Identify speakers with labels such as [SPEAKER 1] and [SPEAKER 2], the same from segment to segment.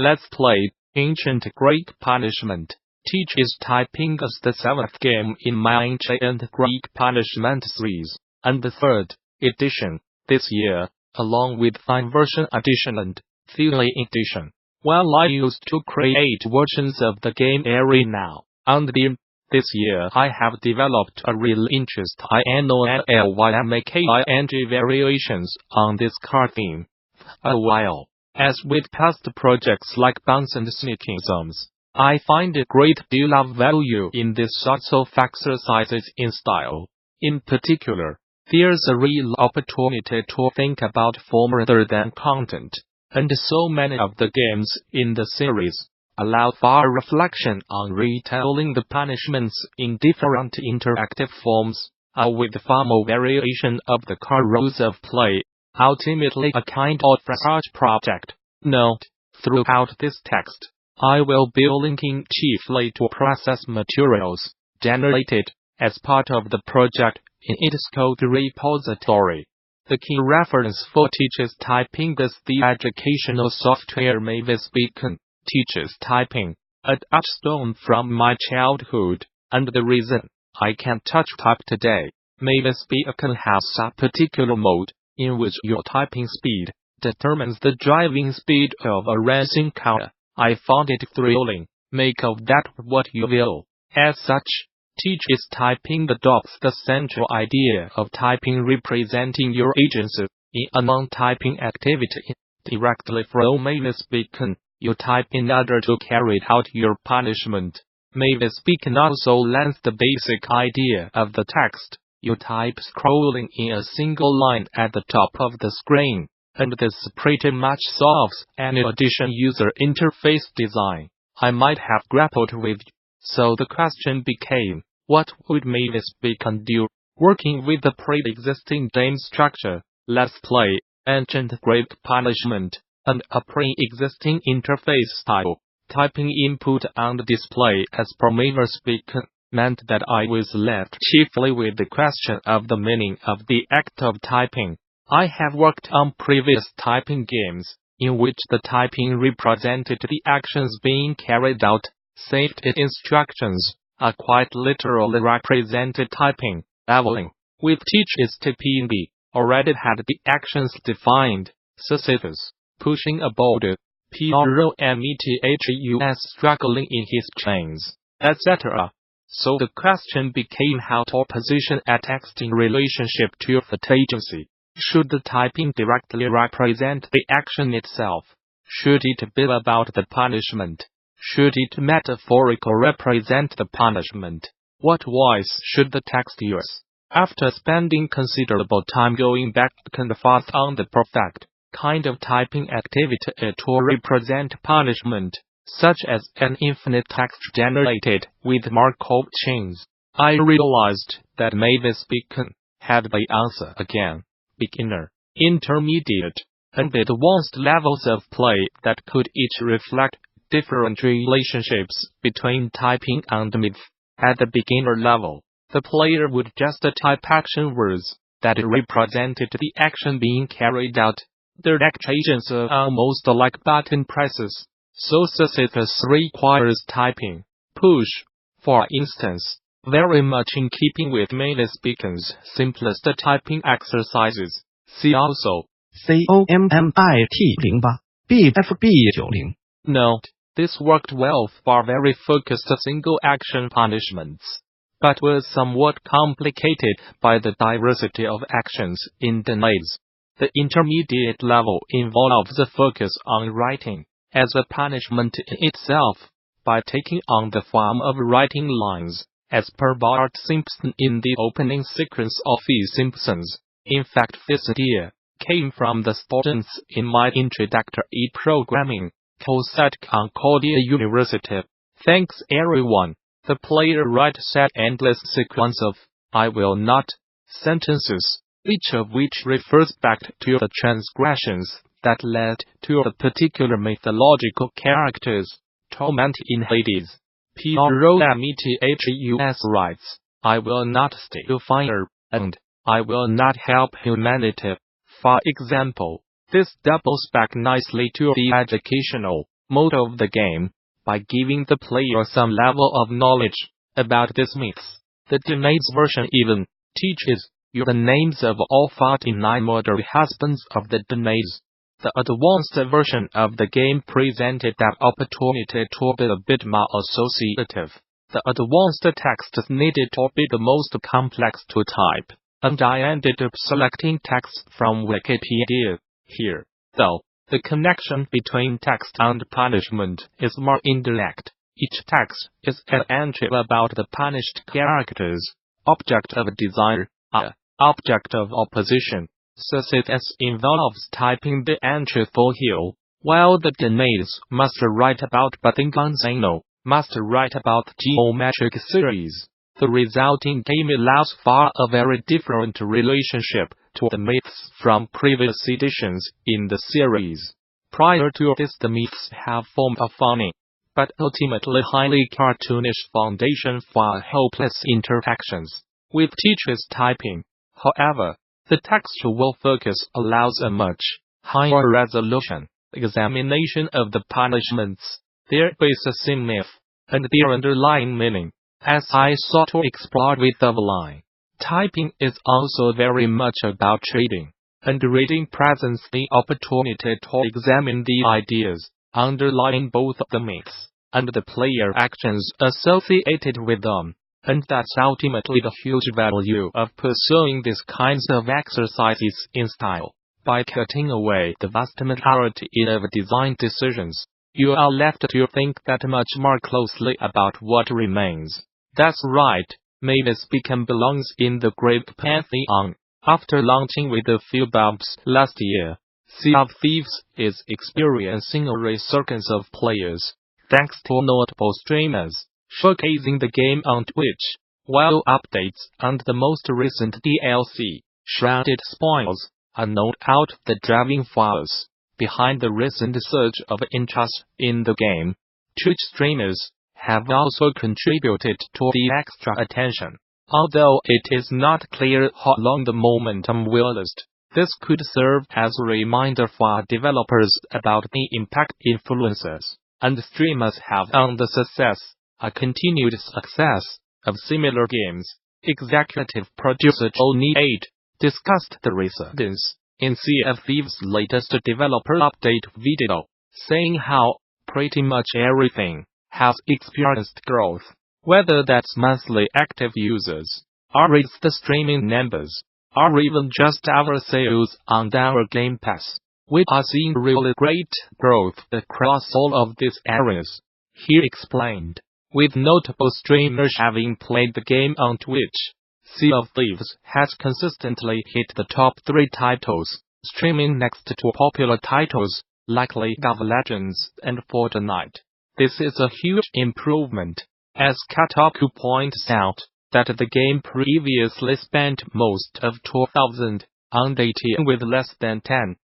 [SPEAKER 1] Let's play Ancient Greek Punishment Teaches Typing as the 7th game in my Ancient Greek Punishment series, and the 3rd edition this year, along with Inversion Edition and Eveline Edition. While I used to create versions of the game every now and then, this year I have developed a real interest in NOLLYMAKING variations on this card theme. A while. As with past projects like PONGS and SNAKISMS, I find a great deal of value in these sorts of exercises in style. In particular, there's a real opportunity to think about form rather than content, and so many of the games in the series allow for reflection on retelling the punishments in different interactive forms, with far more variation of the card rules of play. Ultimately a kind of research project. Note, throughout this text, I will be linking chiefly to process materials generated as part of the project in its code repository. The key reference for Teaches Typing is the educational software Mavis Beacon Teaches Typing, a touchstone from my childhood, and the reason I can't touch type today. Mavis Beacon has a particular mode in which your typing speed determines the driving speed of a racing car. I found it thrilling. Make of that what you will. As such, Teaches Typing adopts the central idea of typing representing your agency in a non-typing activity. Directly from Mavis Beacon, you type in order to carry out your punishment. Mavis Beacon also lends the basic idea of the text. You type scrolling in a single line at the top of the screen, and this pretty much solves any additional user interface design I might have grappled with. So the question became, what would Mavis Beacon do? Working with the pre-existing game structure, let's play Ancient Greek Punishment, and a pre-existing interface style. Typing input and display as per Mavis Beacon meant that I was left chiefly with the question of the meaning of the act of typing. I have worked on previous typing games, in which the typing represented the actions being carried out. Safety instructions are quite literally represented typing. Eveline, with Teaches Typing, already had the actions defined. Sisyphus, pushing a boulder. Prometheus, struggling in his chains, etc. So the question became how to position a text in relationship to the agency. Should the typing directly represent the action itself? Should it be about the punishment? Should it metaphorically represent the punishment? What voice should the text use? After spending considerable time going back and forth on the perfect kind of typing activity to represent punishment, such as an infinite text generated with Markov chains, I realized that Mavis Beacon had the answer again: beginner, intermediate, and advanced levels of play that could each reflect different relationships between typing and myth. At the beginner level, the player would just type action words that represented the action being carried out. Their actions are almost like button presses. So Sisyphus requires typing. Push, for instance, very much in keeping with Mavis Beacon's simplest typing exercises. See also
[SPEAKER 2] COMMIT 08 BFB 90.
[SPEAKER 1] Note, this worked well for very focused single-action punishments, but was somewhat complicated by the diversity of actions in Danaids. The intermediate level involves a focus on writing as a punishment in itself, by taking on the form of writing lines, as per Bart Simpson in the opening sequence of The Simpsons. In fact, this idea came from the students in my introductory programming course at Concordia University. Thanks everyone. The player writes an endless sequence of "I will not" sentences, each of which refers back to the transgressions that led to the particular mythological character's torment in Hades. Prometheus writes, "I will not steal fire," and "I will not help humanity." For example, this doubles back nicely to the educational mode of the game, by giving the player some level of knowledge about these myths. The Danaids version even teaches you the names of all 49 murdered husbands of the Danaids. The advanced version of the game presented that opportunity to be a bit more associative. The advanced texts needed to be the most complex to type, and I ended up selecting text from Wikipedia. Here, though, the connection between text and punishment is more indirect. Each text is an entry about the punished character's object of desire, object of opposition. Sisyphus involves typing the entry for heal, while the Danaids must write about bathing on Zeno, must write about geometric series. The resulting game allows for a very different relationship to the myths from previous editions in the series. Prior to this, the myths have formed a funny, but ultimately highly cartoonish foundation for hopeless interactions. With Teaches Typing, however, the textual focus allows a much higher resolution examination of the punishments, their basis in myth, and their underlying meaning, as I sought to explore with Eveline. Typing is also very much about trading, and reading presents the opportunity to examine the ideas underlying both the myths and the player actions associated with them. And that's ultimately the huge value of pursuing these kinds of exercises in style. By cutting away the vast majority of design decisions, you are left to think that much more closely about what remains. That's right, Mavis Beacon belongs in the great Pantheon. After launching with a few bumps last year, Sea of Thieves is experiencing a resurgence of players, thanks to notable streamers showcasing the game on Twitch, while updates and the most recent DLC, Shrouded Spoils, are no doubt the driving force behind the recent surge of interest in the game. Twitch streamers have also contributed to the extra attention. Although it is not clear how long the momentum will last, this could serve as a reminder for developers about the impact influencers and streamers have on the continued success of similar games. Executive producer Neate discussed the resurgence in Sea of Thieves' latest developer update video, saying how pretty much everything has experienced growth, whether that's monthly active users, or it's the streaming numbers, or even just our sales on our Game Pass. We are seeing really great growth across all of these areas, he explained. With notable streamers having played the game on Twitch, Sea of Thieves has consistently hit the top 3 titles, streaming next to popular titles like League of Legends and Fortnite. This is a huge improvement, as Kotaku points out that the game previously spent most of 2018 with less than 10,000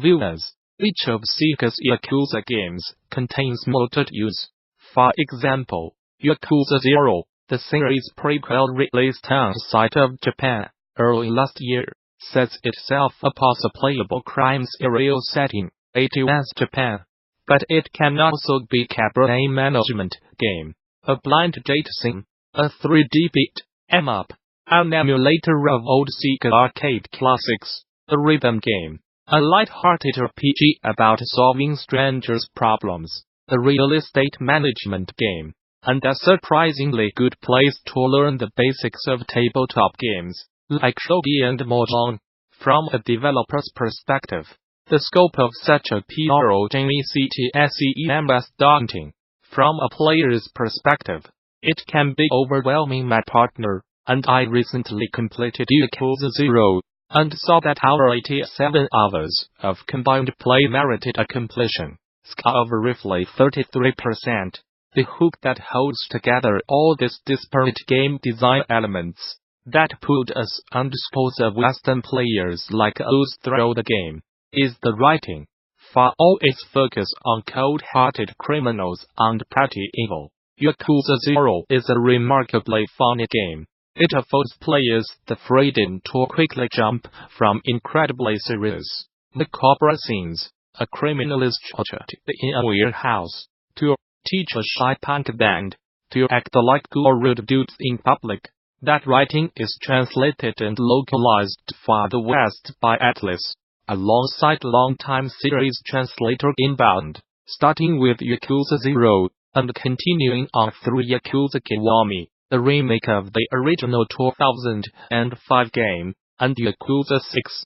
[SPEAKER 1] viewers. Each of Sega's Yakuza games contains modded use. For example, Yakuza 0, the series prequel released outside of Japan early last year, sets itself as a playable crime serial setting, ATS Japan. But it can also be a cabaret management game, a blind date sim, a 3D beat 'em up, an emulator of old Sega arcade classics, a rhythm game, a light-hearted RPG about solving strangers' problems, a real estate management game, and a surprisingly good place to learn the basics of tabletop games, like shogi and mahjong. From a developer's perspective, the scope of such a project seems daunting. From a player's perspective, it can be overwhelming. My partner and I recently completed Yakuza 0, and saw that our 87 hours of combined play merited a completion score of roughly 33%. The hook that holds together all these disparate game design elements that put us on the schools of Western players like us through the game is the writing. For all its focus on cold-hearted criminals and petty evil, Yakuza 0 is a remarkably funny game. It affords players the freedom to quickly jump from incredibly serious, macabre scenes a criminalist tortured in a warehouse, to teach a shy punk band, to act like cool rude dudes in public. That writing is translated and localized to far the West by Atlas, alongside longtime series translator Inbound, starting with Yakuza 0, and continuing on through Yakuza Kiwami, the remake of the original 2005 game, and Yakuza 6.